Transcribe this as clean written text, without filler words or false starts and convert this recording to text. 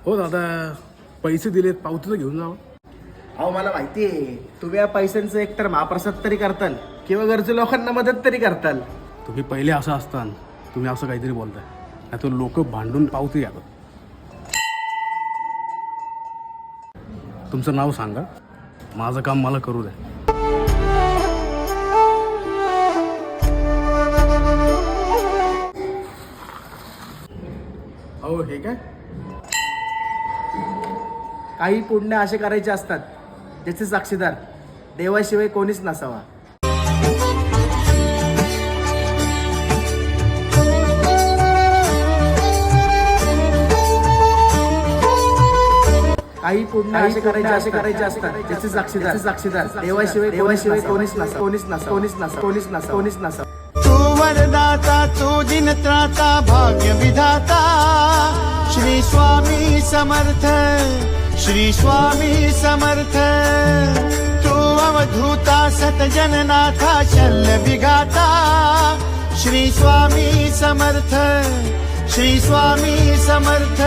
हो दादा, पैसे दिलेत, पावती तर घेऊन जावं. अहो मला माहिती आहे तुम्ही या पैशांचं एकतर महाप्रसाद तरी करताल किंवा गरजू लोकांना मदत तरी करताल. तुम्ही पहिले असं असतान, तुम्ही असं काहीतरी बोलताय, नाही तर लोक भांडून पावती घ्यावं. तुमचं नाव सांगा, माझं काम मला करू द्या. अहो हे काय, काही पुण्य असे करायचे असतात ज्याचे साक्षीदार देवाशिवाय कोणीच नसावा. काही पुण्य असे करायचे असतात ज्याचे साक्षीदार देवाशिवाय कोणीच नसावा. तू वरदाता तू दिन त्राता भाग्य विधाता श्री स्वामी समर्थ श्री स्वामी समर्थ. तू अवधूता सतजननाथा शल्य विघाता श्री स्वामी समर्थ श्री स्वामी समर्थ.